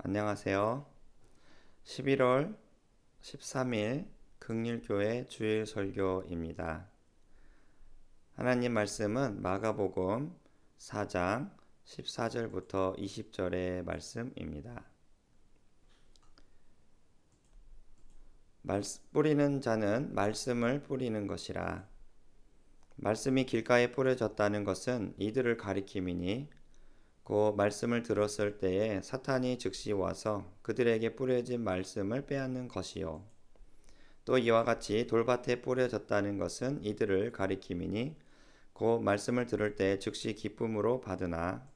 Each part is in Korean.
안녕하세요. 11월 13일 긍휼교회 주일 설교입니다. 하나님 말씀은 마가복음 4장 14절부터 20절의 말씀입니다. 뿌리는 자는 말씀을 뿌리는 것이라. 말씀이 길가에 뿌려졌다는 것은 이들을 가리킴이니 곧 말씀을 들었을 때에 사탄이 즉시 와서 그들에게 뿌려진 말씀을 빼앗는 것이요. 또 이와 같이 돌밭에 뿌려졌다는 것은 이들을 가리킴이니 곧 말씀을 들을 때 즉시 기쁨으로 받으나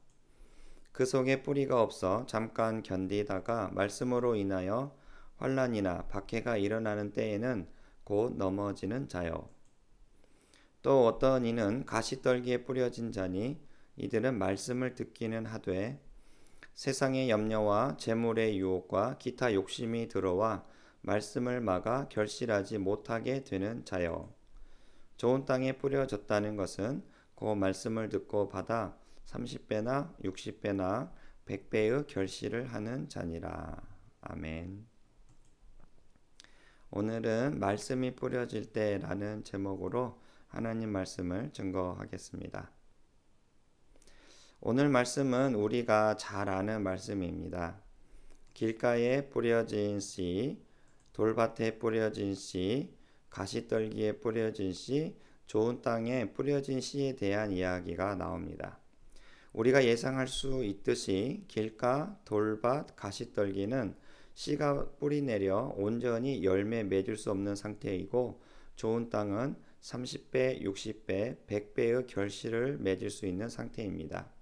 그 속에 뿌리가 없어 잠깐 견디다가 말씀으로 인하여 환난이나 박해가 일어나는 때에는 곧 넘어지는 자요. 또 어떤 이는 가시떨기에 뿌려진 자니 이들은 말씀을 듣기는 하되 세상의 염려와 재물의 유혹과 기타 욕심이 들어와 말씀을 막아 결실하지 못하게 되는 자요. 좋은 땅에 뿌려졌다는 것은 그 말씀을 듣고 받아 30배나 60배나 100배의 결실을 하는 자니라. 아멘. 오늘은 말씀이 뿌려질 때라는 제목으로 하나님 말씀을 증거하겠습니다. 오늘 말씀은 우리가 잘 아는 말씀입니다. 길가에 뿌려진 씨, 돌밭에 뿌려진 씨, 가시떨기에 뿌려진 씨, 좋은 땅에 뿌려진 씨에 대한 이야기가 나옵니다. 우리가 예상할 수 있듯이 길가, 돌밭, 가시떨기는 씨가 뿌리내려 온전히 열매 맺을 수 없는 상태이고 좋은 땅은 30배, 60배, 100배의 결실을 맺을 수 있는 상태입니다.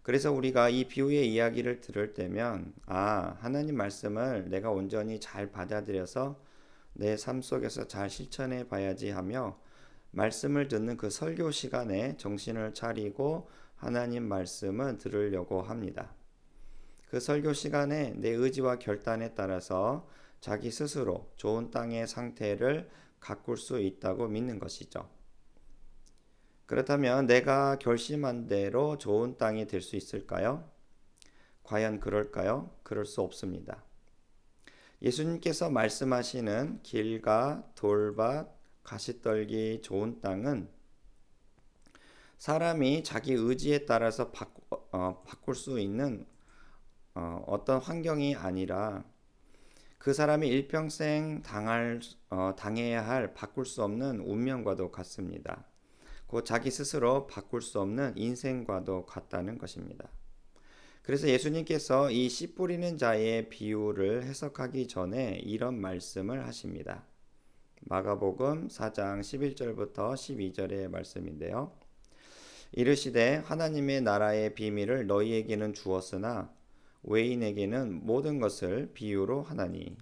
그래서 우리가 이 비유의 이야기를 들을 때면 하나님 말씀을 내가 온전히 잘 받아들여서 내 삶 속에서 잘 실천해 봐야지 하며 말씀을 듣는 그 설교 시간에 정신을 차리고 하나님 말씀을 들으려고 합니다. 그 설교 시간에 내 의지와 결단에 따라서 자기 스스로 좋은 땅의 상태를 가꿀 수 있다고 믿는 것이죠. 그렇다면 내가 결심한 대로 좋은 땅이 될 수 있을까요? 과연 그럴까요? 그럴 수 없습니다. 예수님께서 말씀하시는 길가, 돌밭, 가시떨기 좋은 땅은 사람이 자기 의지에 따라서 바꿀 수 있는 어떤 환경이 아니라 그 사람이 일평생 당해야 할 바꿀 수 없는 운명과도 같습니다. 곧 자기 스스로 바꿀 수 없는 인생과도 같다는 것입니다. 그래서 예수님께서 이 씨 뿌리는 자의 비유를 해석하기 전에 이런 말씀을 하십니다. 마가복음 4장 11절부터 12절의 말씀인데요. 이르시되 하나님의 나라의 비밀을 너희에게는 주었으나 외인에게는 모든 것을 비유로 하나니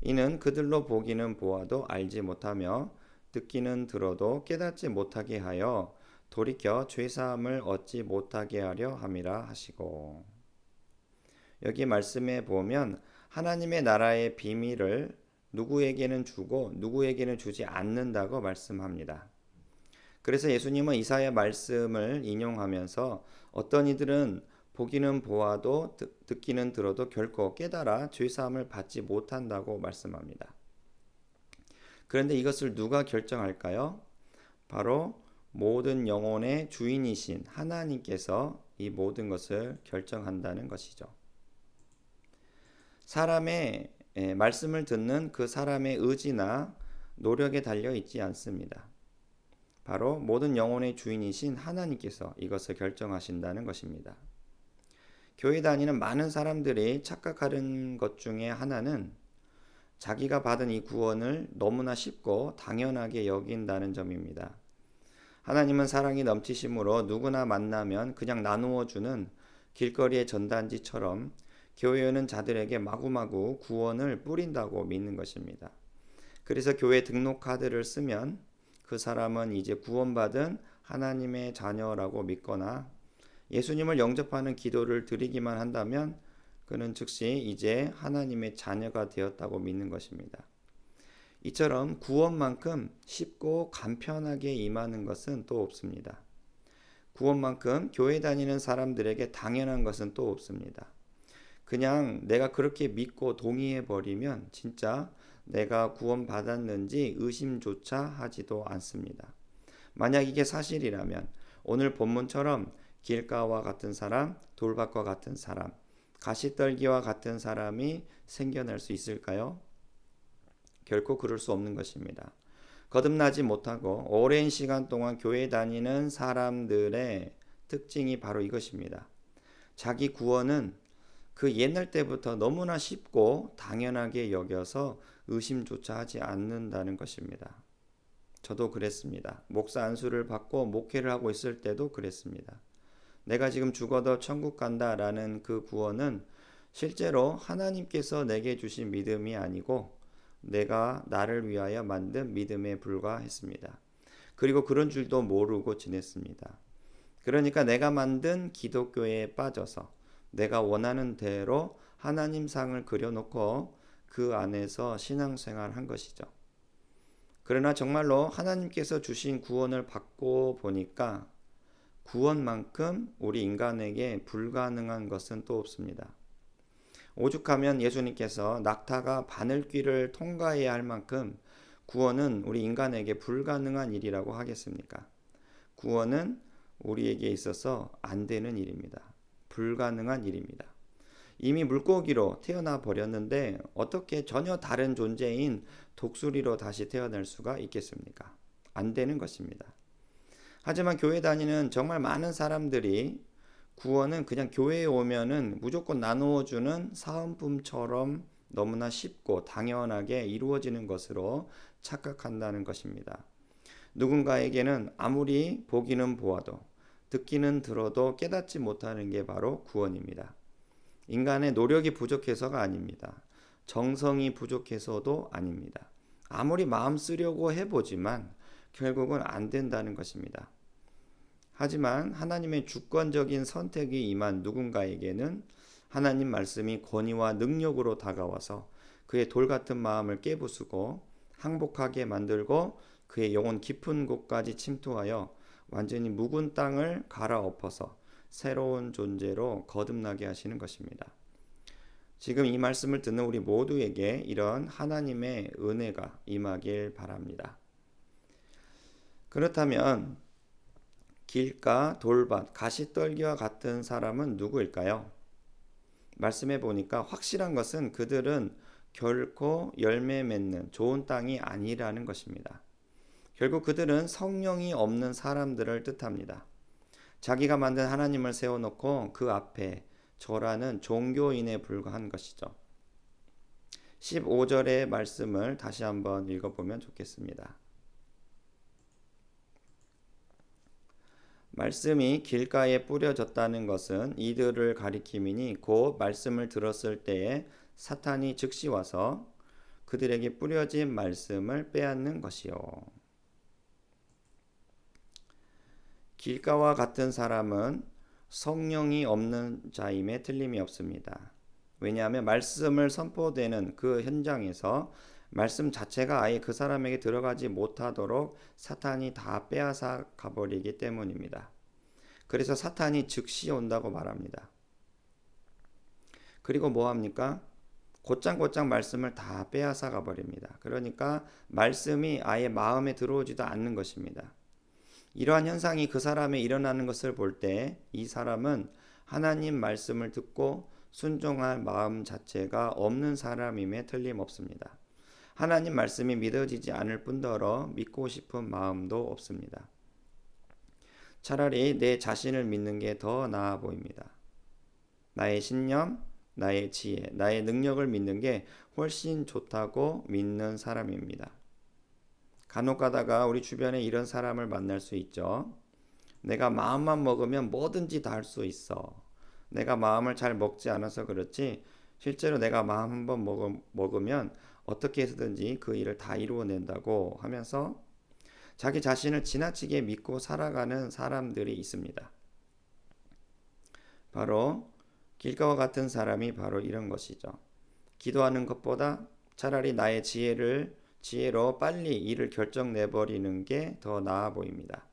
이는 그들로 보기는 보아도 알지 못하며 듣기는 들어도 깨닫지 못하게 하여 돌이켜 죄사함을 얻지 못하게 하려 함이라 하시고. 여기 말씀에 보면 하나님의 나라의 비밀을 누구에게는 주고 누구에게는 주지 않는다고 말씀합니다. 그래서 예수님은 이사야 말씀을 인용하면서 어떤 이들은 보기는 보아도 듣기는 들어도 결코 깨달아 죄사함을 받지 못한다고 말씀합니다. 그런데 이것을 누가 결정할까요? 바로 모든 영혼의 주인이신 하나님께서 이 모든 것을 결정한다는 것이죠. 사람의 말씀을 듣는 그 사람의 의지나 노력에 달려 있지 않습니다. 바로 모든 영혼의 주인이신 하나님께서 이것을 결정하신다는 것입니다. 교회 다니는 많은 사람들이 착각하는 것 중에 하나는 자기가 받은 이 구원을 너무나 쉽고 당연하게 여긴다는 점입니다. 하나님은 사랑이 넘치심으로 누구나 만나면 그냥 나누어 주는 길거리의 전단지처럼 교회는 자들에게 마구마구 구원을 뿌린다고 믿는 것입니다. 그래서 교회 등록 카드를 쓰면 그 사람은 이제 구원받은 하나님의 자녀라고 믿거나 예수님을 영접하는 기도를 드리기만 한다면 그는 즉시 이제 하나님의 자녀가 되었다고 믿는 것입니다. 이처럼 구원만큼 쉽고 간편하게 임하는 것은 또 없습니다. 구원만큼 교회 다니는 사람들에게 당연한 것은 또 없습니다. 그냥 내가 그렇게 믿고 동의해 버리면 진짜 내가 구원받았는지 의심조차 하지도 않습니다. 만약 이게 사실이라면 오늘 본문처럼 길가와 같은 사람, 돌밭과 같은 사람, 가시떨기와 같은 사람이 생겨날 수 있을까요? 결코 그럴 수 없는 것입니다. 거듭나지 못하고 오랜 시간 동안 교회 다니는 사람들의 특징이 바로 이것입니다. 자기 구원은 그 옛날 때부터 너무나 쉽고 당연하게 여겨서 의심조차 하지 않는다는 것입니다. 저도 그랬습니다. 목사 안수를 받고 목회를 하고 있을 때도 그랬습니다. 내가 지금 죽어도 천국 간다라는 그 구원은 실제로 하나님께서 내게 주신 믿음이 아니고 내가 나를 위하여 만든 믿음에 불과했습니다. 그리고 그런 줄도 모르고 지냈습니다. 그러니까 내가 만든 기독교에 빠져서 내가 원하는 대로 하나님 상을 그려놓고 그 안에서 신앙생활 한 것이죠. 그러나 정말로 하나님께서 주신 구원을 받고 보니까 구원만큼 우리 인간에게 불가능한 것은 또 없습니다. 오죽하면 예수님께서 낙타가 바늘귀를 통과해야 할 만큼 구원은 우리 인간에게 불가능한 일이라고 하겠습니까? 구원은 우리에게 있어서 안 되는 일입니다. 불가능한 일입니다. 이미 물고기로 태어나 버렸는데 어떻게 전혀 다른 존재인 독수리로 다시 태어날 수가 있겠습니까? 안 되는 것입니다. 하지만 교회 다니는 정말 많은 사람들이 구원은 그냥 교회에 오면은 무조건 나누어 주는 사은품처럼 너무나 쉽고 당연하게 이루어지는 것으로 착각한다는 것입니다. 누군가에게는 아무리 보기는 보아도 듣기는 들어도 깨닫지 못하는 게 바로 구원입니다. 인간의 노력이 부족해서가 아닙니다. 정성이 부족해서도 아닙니다. 아무리 마음 쓰려고 해보지만 결국은 안 된다는 것입니다. 하지만 하나님의 주권적인 선택이 임한 누군가에게는 하나님 말씀이 권위와 능력으로 다가와서 그의 돌 같은 마음을 깨부수고 항복하게 만들고 그의 영혼 깊은 곳까지 침투하여 완전히 묵은 땅을 갈아엎어서 새로운 존재로 거듭나게 하시는 것입니다. 지금 이 말씀을 듣는 우리 모두에게 이런 하나님의 은혜가 임하길 바랍니다. 그렇다면 길가, 돌밭, 가시떨기와 같은 사람은 누구일까요? 말씀해 보니까 확실한 것은 그들은 결코 열매 맺는 좋은 땅이 아니라는 것입니다. 결국 그들은 성령이 없는 사람들을 뜻합니다. 자기가 만든 하나님을 세워놓고 그 앞에 절하는 종교인에 불과한 것이죠. 15절의 말씀을 다시 한번 읽어보면 좋겠습니다. 말씀이 길가에 뿌려졌다는 것은 이들을 가리킴이니 곧 말씀을 들었을 때에 사탄이 즉시 와서 그들에게 뿌려진 말씀을 빼앗는 것이요. 길가와 같은 사람은 성령이 없는 자임에 틀림이 없습니다. 왜냐하면 말씀을 선포되는 그 현장에서 말씀 자체가 아예 그 사람에게 들어가지 못하도록 사탄이 다 빼앗아 가버리기 때문입니다. 그래서 사탄이 즉시 온다고 말합니다. 그리고 뭐 합니까? 곧장곧장 말씀을 다 빼앗아 가버립니다. 그러니까 말씀이 아예 마음에 들어오지도 않는 것입니다. 이러한 현상이 그 사람에 일어나는 것을 볼 때 이 사람은 하나님 말씀을 듣고 순종할 마음 자체가 없는 사람임에 틀림없습니다. 하나님 말씀이 믿어지지 않을 뿐더러 믿고 싶은 마음도 없습니다. 차라리 내 자신을 믿는 게 더 나아 보입니다. 나의 신념, 나의 지혜, 나의 능력을 믿는 게 훨씬 좋다고 믿는 사람입니다. 간혹 가다가 우리 주변에 이런 사람을 만날 수 있죠. 내가 마음만 먹으면 뭐든지 다 할 수 있어. 내가 마음을 잘 먹지 않아서 그렇지 실제로 내가 마음 한번 먹으면 어떻게 해서든지 그 일을 다 이루어낸다고 하면서 자기 자신을 지나치게 믿고 살아가는 사람들이 있습니다. 바로 길가와 같은 사람이 바로 이런 것이죠. 기도하는 것보다 차라리 나의 지혜로 빨리 일을 결정내버리는 게 더 나아 보입니다.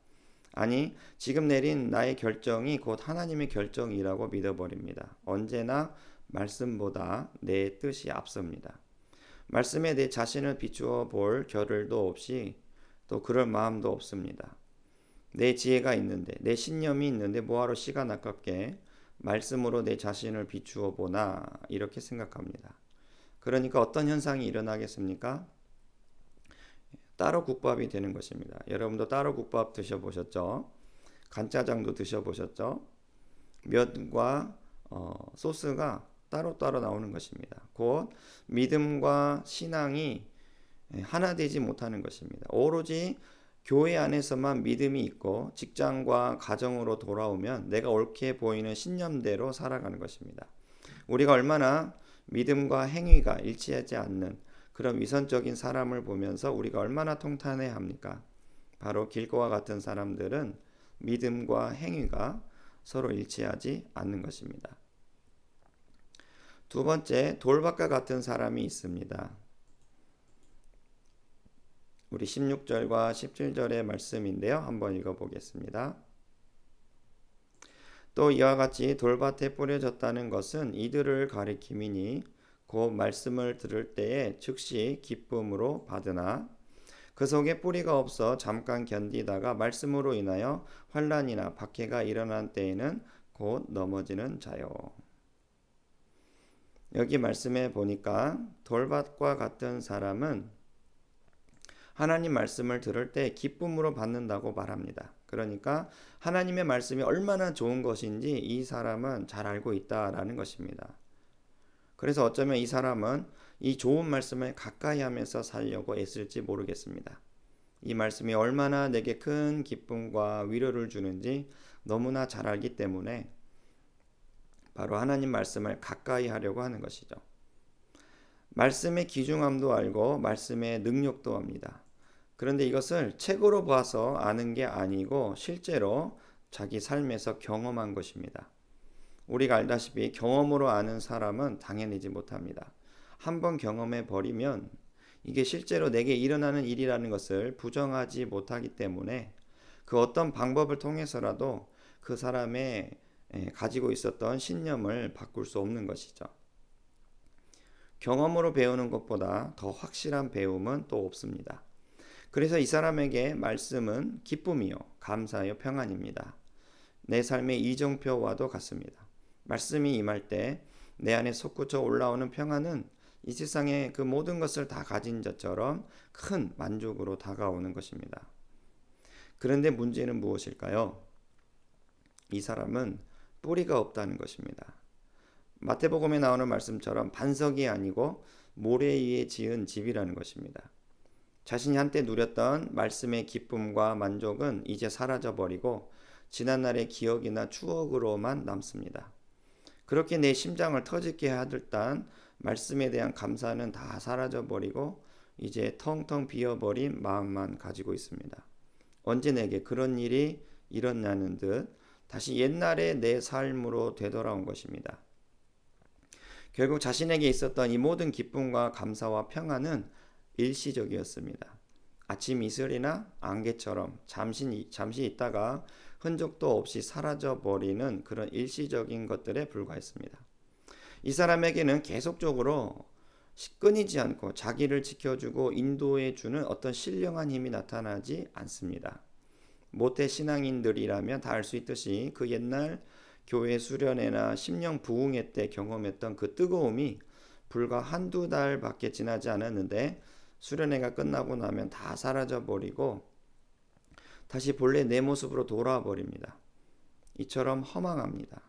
아니, 지금 내린 나의 결정이 곧 하나님의 결정이라고 믿어버립니다. 언제나 말씀보다 내 뜻이 앞섭니다. 말씀에 내 자신을 비추어 볼 겨를도 없이 또 그럴 마음도 없습니다. 내 지혜가 있는데, 내 신념이 있는데 뭐하러 시간 아깝게 말씀으로 내 자신을 비추어 보나, 이렇게 생각합니다. 그러니까 어떤 현상이 일어나겠습니까? 따로 국밥이 되는 것입니다. 여러분도 따로 국밥 드셔보셨죠? 간짜장도 드셔보셨죠? 면과 소스가 따로따로 나오는 것입니다. 곧 믿음과 신앙이 하나 되지 못하는 것입니다. 오로지 교회 안에서만 믿음이 있고 직장과 가정으로 돌아오면 내가 옳게 보이는 신념대로 살아가는 것입니다. 우리가 얼마나 믿음과 행위가 일치하지 않는 그런 위선적인 사람을 보면서 우리가 얼마나 통탄해야 합니까? 바로 길고와 같은 사람들은 믿음과 행위가 서로 일치하지 않는 것입니다. 두 번째, 돌밭과 같은 사람이 있습니다. 우리 16절과 17절의 말씀인데요. 한번 읽어보겠습니다. 또 이와 같이 돌밭에 뿌려졌다는 것은 이들을 가리킴이니 곧 말씀을 들을 때에 즉시 기쁨으로 받으나 그 속에 뿌리가 없어 잠깐 견디다가 말씀으로 인하여 환난이나 박해가 일어난 때에는 곧 넘어지는 자요. 여기 말씀에 보니까 돌밭과 같은 사람은 하나님 말씀을 들을 때 기쁨으로 받는다고 말합니다. 그러니까 하나님의 말씀이 얼마나 좋은 것인지 이 사람은 잘 알고 있다라는 것입니다. 그래서 어쩌면 이 사람은 이 좋은 말씀을 가까이 하면서 살려고 애쓸지 모르겠습니다. 이 말씀이 얼마나 내게 큰 기쁨과 위로를 주는지 너무나 잘 알기 때문에 바로 하나님 말씀을 가까이 하려고 하는 것이죠. 말씀의 귀중함도 알고 말씀의 능력도 합니다. 그런데 이것을 책으로 봐서 아는 게 아니고 실제로 자기 삶에서 경험한 것입니다. 우리가 알다시피 경험으로 아는 사람은 당해내지 못합니다. 한번 경험해 버리면 이게 실제로 내게 일어나는 일이라는 것을 부정하지 못하기 때문에 그 어떤 방법을 통해서라도 그 사람의 가지고 있었던 신념을 바꿀 수 없는 것이죠. 경험으로 배우는 것보다 더 확실한 배움은 또 없습니다. 그래서 이 사람에게 말씀은 기쁨이요, 감사요, 평안입니다. 내 삶의 이정표와도 같습니다. 말씀이 임할 때 내 안에 솟구쳐 올라오는 평안은 이 세상의 그 모든 것을 다 가진 자처럼 큰 만족으로 다가오는 것입니다. 그런데 문제는 무엇일까요? 이 사람은 뿌리가 없다는 것입니다. 마태복음에 나오는 말씀처럼 반석이 아니고 모래 위에 지은 집이라는 것입니다. 자신이 한때 누렸던 말씀의 기쁨과 만족은 이제 사라져버리고 지난날의 기억이나 추억으로만 남습니다. 그렇게 내 심장을 터지게 하던 말씀에 대한 감사는 다 사라져버리고 이제 텅텅 비어버린 마음만 가지고 있습니다. 언제 내게 그런 일이 일어나는 듯 다시 옛날의 내 삶으로 되돌아온 것입니다. 결국 자신에게 있었던 이 모든 기쁨과 감사와 평안은 일시적이었습니다. 아침 이슬이나 안개처럼 잠시 있다가 흔적도 없이 사라져버리는 그런 일시적인 것들에 불과했습니다. 이 사람에게는 계속적으로 끊이지 않고 자기를 지켜주고 인도해주는 어떤 신령한 힘이 나타나지 않습니다. 모태 신앙인들이라면 다 알 수 있듯이 그 옛날 교회 수련회나 심령 부흥회 때 경험했던 그 뜨거움이 불과 한두 달밖에 지나지 않았는데 수련회가 끝나고 나면 다 사라져버리고 다시 본래 내 모습으로 돌아와 버립니다. 이처럼 허망합니다.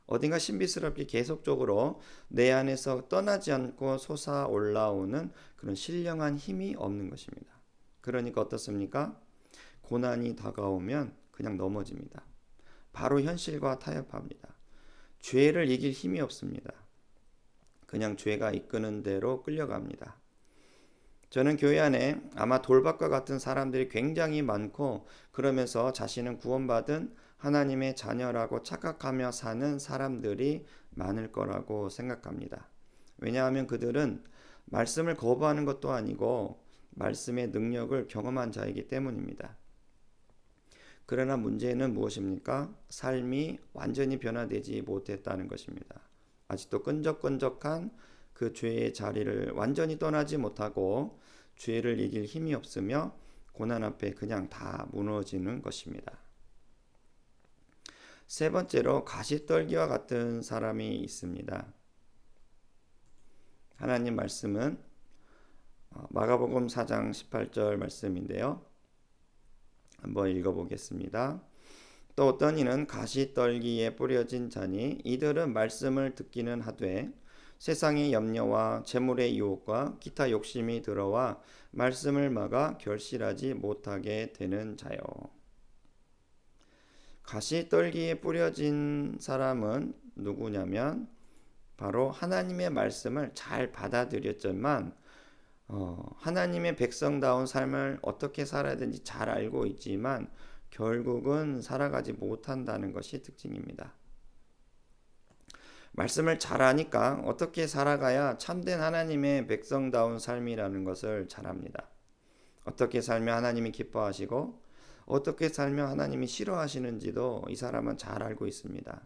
어딘가 신비스럽게 계속적으로 내 안에서 떠나지 않고 솟아올라오는 그런 신령한 힘이 없는 것입니다. 그러니까 어떻습니까? 고난이 다가오면 그냥 넘어집니다. 바로 현실과 타협합니다. 죄를 이길 힘이 없습니다. 그냥 죄가 이끄는 대로 끌려갑니다. 저는 교회 안에 아마 돌밭과 같은 사람들이 굉장히 많고 그러면서 자신은 구원받은 하나님의 자녀라고 착각하며 사는 사람들이 많을 거라고 생각합니다. 왜냐하면 그들은 말씀을 거부하는 것도 아니고 말씀의 능력을 경험한 자이기 때문입니다. 그러나 문제는 무엇입니까? 삶이 완전히 변화되지 못했다는 것입니다. 아직도 끈적끈적한 그 죄의 자리를 완전히 떠나지 못하고 죄를 이길 힘이 없으며 고난 앞에 그냥 다 무너지는 것입니다. 세 번째로 가시떨기와 같은 사람이 있습니다. 하나님 말씀은 마가복음 4장 18절 말씀인데요. 한번 읽어보겠습니다. 또 어떤 이는 가시떨기에 뿌려진 자니 이들은 말씀을 듣기는 하되 세상의 염려와 재물의 유혹과 기타 욕심이 들어와 말씀을 막아 결실하지 못하게 되는 자요. 가시떨기에 뿌려진 사람은 누구냐면 바로 하나님의 말씀을 잘 받아들였지만 하나님의 백성다운 삶을 어떻게 살아야 되는지 잘 알고 있지만 결국은 살아가지 못한다는 것이 특징입니다. 말씀을 잘 아니까 어떻게 살아가야 참된 하나님의 백성다운 삶이라는 것을 잘 압니다. 어떻게 살면 하나님이 기뻐하시고 어떻게 살면 하나님이 싫어하시는지도 이 사람은 잘 알고 있습니다.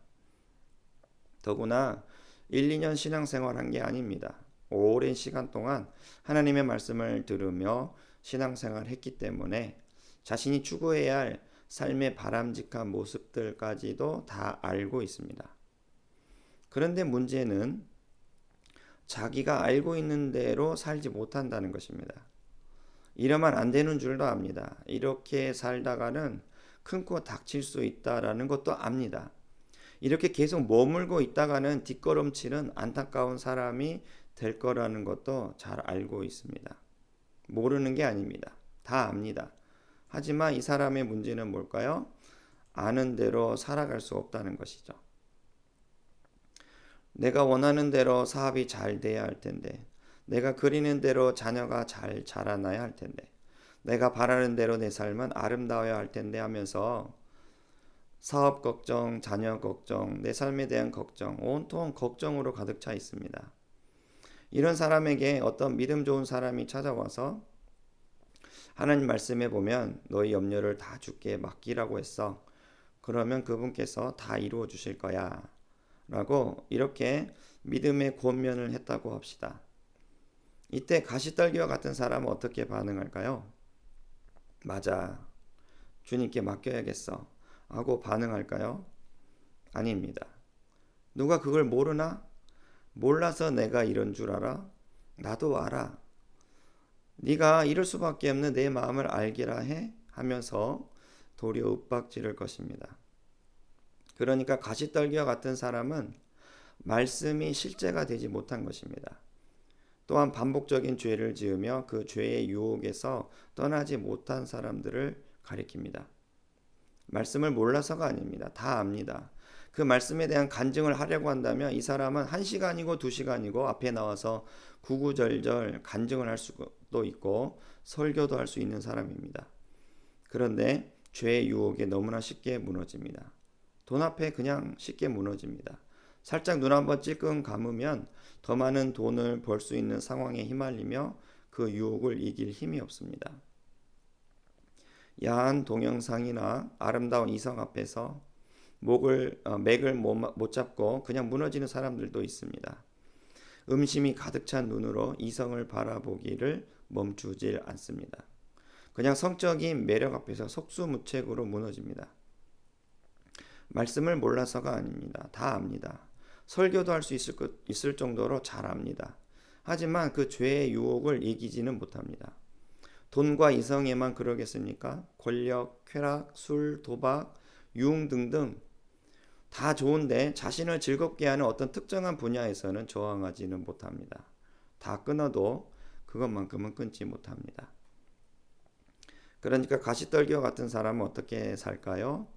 더구나 1, 2년 신앙생활한 게 아닙니다. 오랜 시간 동안 하나님의 말씀을 들으며 신앙생활을 했기 때문에 자신이 추구해야 할 삶의 바람직한 모습들까지도 다 알고 있습니다. 그런데 문제는 자기가 알고 있는 대로 살지 못한다는 것입니다. 이러면 안 되는 줄도 압니다. 이렇게 살다가는 큰 코 닥칠 수 있다라는 것도 압니다. 이렇게 계속 머물고 있다가는 뒷걸음치는 안타까운 사람이 될 거라는 것도 잘 알고 있습니다. 모르는 게 아닙니다. 다 압니다. 하지만 이 사람의 문제는 뭘까요? 아는 대로 살아갈 수 없다는 것이죠. 내가 원하는 대로 사업이 잘 돼야 할 텐데, 내가 그리는 대로 자녀가 잘 자라나야 할 텐데, 내가 바라는 대로 내 삶은 아름다워야 할 텐데 하면서 사업 걱정, 자녀 걱정, 내 삶에 대한 걱정, 온통 걱정으로 가득 차 있습니다. 이런 사람에게 어떤 믿음 좋은 사람이 찾아와서 하나님 말씀에 보면 너희 염려를 다 주께 맡기라고 했어. 그러면 그분께서 다 이루어 주실 거야. 라고 이렇게 믿음의 권면을 했다고 합시다. 이때 가시떨기와 같은 사람은 어떻게 반응할까요? 맞아. 주님께 맡겨야겠어. 하고 반응할까요? 아닙니다. 누가 그걸 모르나? 몰라서 내가 이런 줄 알아? 나도 알아. 네가 이럴 수밖에 없는 내 마음을 알기라 해? 하면서 도리어 윽박지를 것입니다. 그러니까 가시떨기와 같은 사람은 말씀이 실제가 되지 못한 것입니다. 또한 반복적인 죄를 지으며 그 죄의 유혹에서 떠나지 못한 사람들을 가리킵니다. 말씀을 몰라서가 아닙니다. 다 압니다. 그 말씀에 대한 간증을 하려고 한다면 이 사람은 1시간이고 2시간이고 앞에 나와서 구구절절 간증을 할 수도 있고 설교도 할 수 있는 사람입니다. 그런데 죄의 유혹에 너무나 쉽게 무너집니다. 돈 앞에 그냥 쉽게 무너집니다. 살짝 눈 한번 찔끔 감으면 더 많은 돈을 벌 수 있는 상황에 휘말리며 그 유혹을 이길 힘이 없습니다. 야한 동영상이나 아름다운 이성 앞에서 맥을 못 잡고 그냥 무너지는 사람들도 있습니다. 음심이 가득 찬 눈으로 이성을 바라보기를 멈추질 않습니다. 그냥 성적인 매력 앞에서 속수무책으로 무너집니다. 말씀을 몰라서가 아닙니다. 다 압니다. 설교도 할 수 있을 정도로 잘 압니다. 하지만 그 죄의 유혹을 이기지는 못합니다. 돈과 이성에만 그러겠습니까? 권력, 쾌락, 술, 도박, 유흥 등등 다 좋은데 자신을 즐겁게 하는 어떤 특정한 분야에서는 저항하지는 못합니다. 다 끊어도 그것만큼은 끊지 못합니다. 그러니까 가시떨기와 같은 사람은 어떻게 살까요?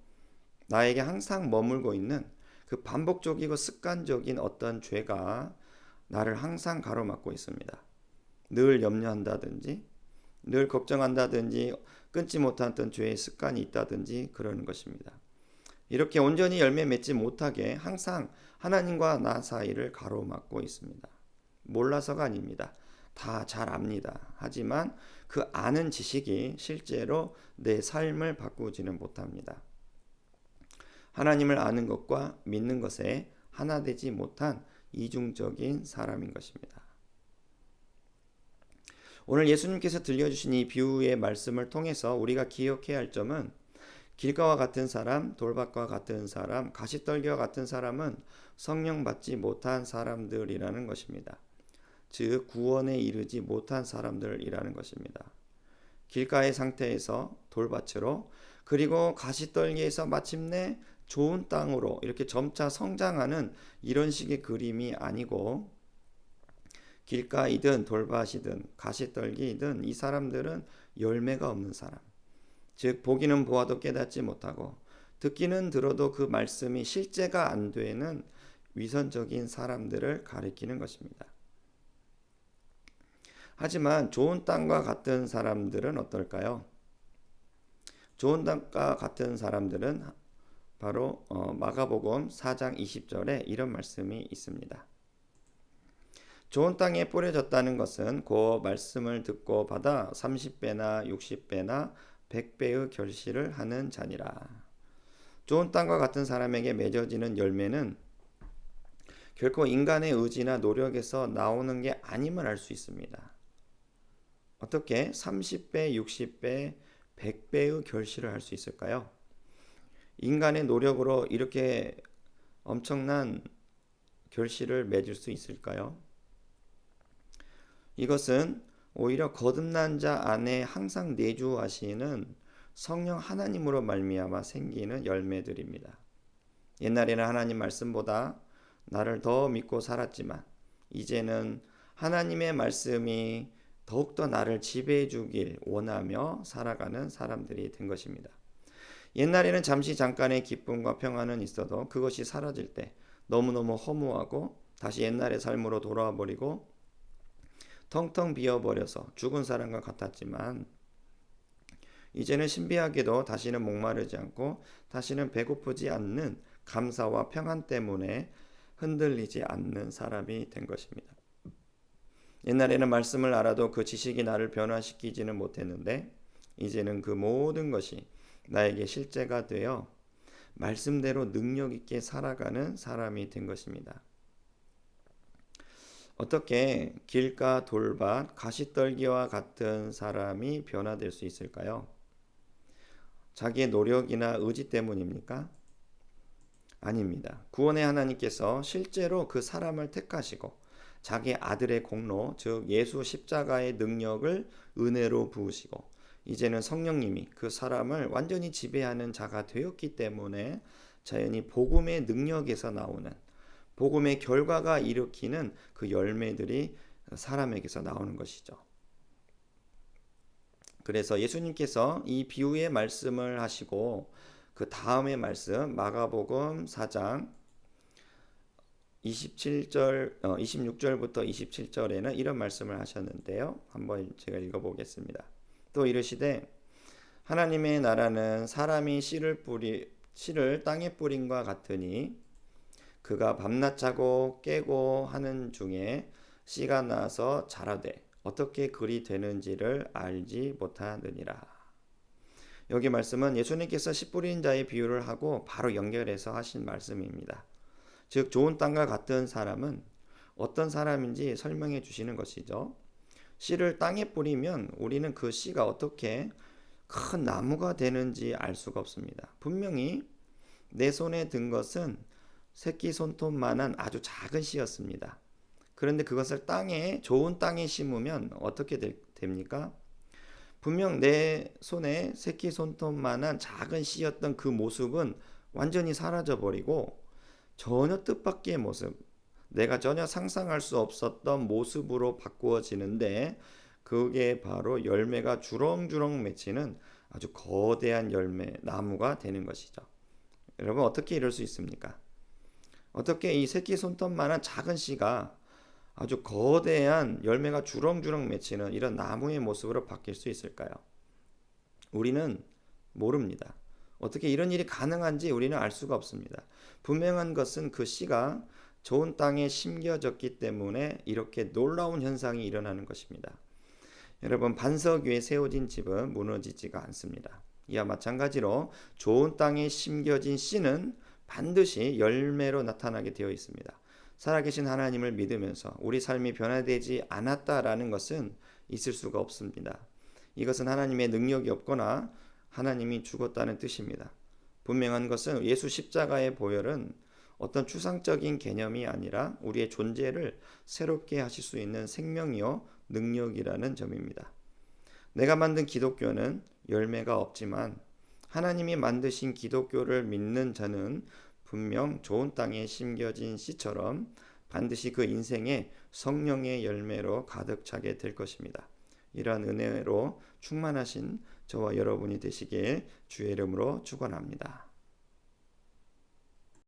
나에게 항상 머물고 있는 그 반복적이고 습관적인 어떤 죄가 나를 항상 가로막고 있습니다. 늘 염려한다든지 늘 걱정한다든지 끊지 못한 어떤 죄의 습관이 있다든지 그러는 것입니다. 이렇게 온전히 열매 맺지 못하게 항상 하나님과 나 사이를 가로막고 있습니다. 몰라서가 아닙니다. 다 잘 압니다. 하지만 그 아는 지식이 실제로 내 삶을 바꾸지는 못합니다. 하나님을 아는 것과 믿는 것에 하나 되지 못한 이중적인 사람인 것입니다. 오늘 예수님께서 들려주신 이 비유의 말씀을 통해서 우리가 기억해야 할 점은 길가와 같은 사람, 돌밭과 같은 사람, 가시떨기와 같은 사람은 성령 받지 못한 사람들이라는 것입니다. 즉 구원에 이르지 못한 사람들이라는 것입니다. 길가의 상태에서 돌밭으로, 그리고 가시떨기에서 마침내 좋은 땅으로 이렇게 점차 성장하는 이런 식의 그림이 아니고, 길가이든 돌밭이든 가시떨기이든 이 사람들은 열매가 없는 사람, 즉 보기는 보아도 깨닫지 못하고 듣기는 들어도 그 말씀이 실제가 안 되는 위선적인 사람들을 가리키는 것입니다. 하지만 좋은 땅과 같은 사람들은 어떨까요? 좋은 땅과 같은 사람들은 바로 마가복음 4장 20절에 이런 말씀이 있습니다. 좋은 땅에 뿌려졌다는 것은 그 말씀을 듣고 받아 30배나 60배나 100배의 결실을 하는 자니라. 좋은 땅과 같은 사람에게 맺어지는 열매는 결코 인간의 의지나 노력에서 나오는 게 아님을 알 수 있습니다. 어떻게 30배, 60배, 100배의 결실을 할 수 있을까요? 인간의 노력으로 이렇게 엄청난 결실을 맺을 수 있을까요? 이것은 오히려 거듭난 자 안에 항상 내주하시는 성령 하나님으로 말미암아 생기는 열매들입니다. 옛날에는 하나님 말씀보다 나를 더 믿고 살았지만 이제는 하나님의 말씀이 더욱더 나를 지배해 주길 원하며 살아가는 사람들이 된 것입니다. 옛날에는 잠시 잠깐의 기쁨과 평안은 있어도 그것이 사라질 때 너무너무 허무하고 다시 옛날의 삶으로 돌아와 버리고 텅텅 비어버려서 죽은 사람과 같았지만, 이제는 신비하게도 다시는 목마르지 않고 다시는 배고프지 않는 감사와 평안 때문에 흔들리지 않는 사람이 된 것입니다. 옛날에는 말씀을 알아도 그 지식이 나를 변화시키지는 못했는데 이제는 그 모든 것이 나에게 실제가 되어 말씀대로 능력 있게 살아가는 사람이 된 것입니다. 어떻게 길가 돌밭 가시떨기와 같은 사람이 변화될 수 있을까요? 자기의 노력이나 의지 때문입니까? 아닙니다. 구원의 하나님께서 실제로 그 사람을 택하시고 자기 아들의 공로, 즉 예수 십자가의 능력을 은혜로 부으시고 이제는 성령님이 그 사람을 완전히 지배하는 자가 되었기 때문에 자연히 복음의 능력에서 나오는, 복음의 결과가 일으키는 그 열매들이 사람에게서 나오는 것이죠. 그래서 예수님께서 이 비유의 말씀을 하시고 그 다음의 말씀 마가복음 4장 26절부터 27절에는 이런 말씀을 하셨는데요. 한번 제가 읽어보겠습니다. 또 이르시되 하나님의 나라는 사람이 씨를 땅에 뿌린과 같으니 그가 밤낮 자고 깨고 하는 중에 씨가 나서 자라되 어떻게 그리 되는지를 알지 못하느니라. 여기 말씀은 예수님께서 씨 뿌린 자의 비유를 하고 바로 연결해서 하신 말씀입니다. 즉 좋은 땅과 같은 사람은 어떤 사람인지 설명해 주시는 것이죠. 씨를 땅에 뿌리면 우리는 그 씨가 어떻게 큰 나무가 되는지 알 수가 없습니다. 분명히 내 손에 든 것은 새끼 손톱만한 아주 작은 씨였습니다. 그런데 그것을 좋은 땅에 심으면 어떻게 됩니까? 분명 내 손에 새끼 손톱만한 작은 씨였던 그 모습은 완전히 사라져버리고 전혀 뜻밖의 모습, 내가 전혀 상상할 수 없었던 모습으로 바꾸어지는데 그게 바로 열매가 주렁주렁 맺히는 아주 거대한 나무가 되는 것이죠. 여러분 어떻게 이럴 수 있습니까? 어떻게 이 새끼 손톱만한 작은 씨가 아주 거대한 열매가 주렁주렁 맺히는 이런 나무의 모습으로 바뀔 수 있을까요? 우리는 모릅니다. 어떻게 이런 일이 가능한지 우리는 알 수가 없습니다. 분명한 것은 그 씨가 좋은 땅에 심겨졌기 때문에 이렇게 놀라운 현상이 일어나는 것입니다. 여러분, 반석 위에 세워진 집은 무너지지가 않습니다. 이와 마찬가지로 좋은 땅에 심겨진 씨는 반드시 열매로 나타나게 되어 있습니다. 살아계신 하나님을 믿으면서 우리 삶이 변화되지 않았다라는 것은 있을 수가 없습니다. 이것은 하나님의 능력이 없거나 하나님이 죽었다는 뜻입니다. 분명한 것은 예수 십자가의 보혈은 어떤 추상적인 개념이 아니라 우리의 존재를 새롭게 하실 수 있는 생명이요 능력이라는 점입니다. 내가 만든 기독교는 열매가 없지만 하나님이 만드신 기독교를 믿는 자는 분명 좋은 땅에 심겨진 씨처럼 반드시 그 인생에 성령의 열매로 가득 차게 될 것입니다. 이러한 은혜로 충만하신 저와 여러분이 되시기에 주의 이름으로 축원합니다.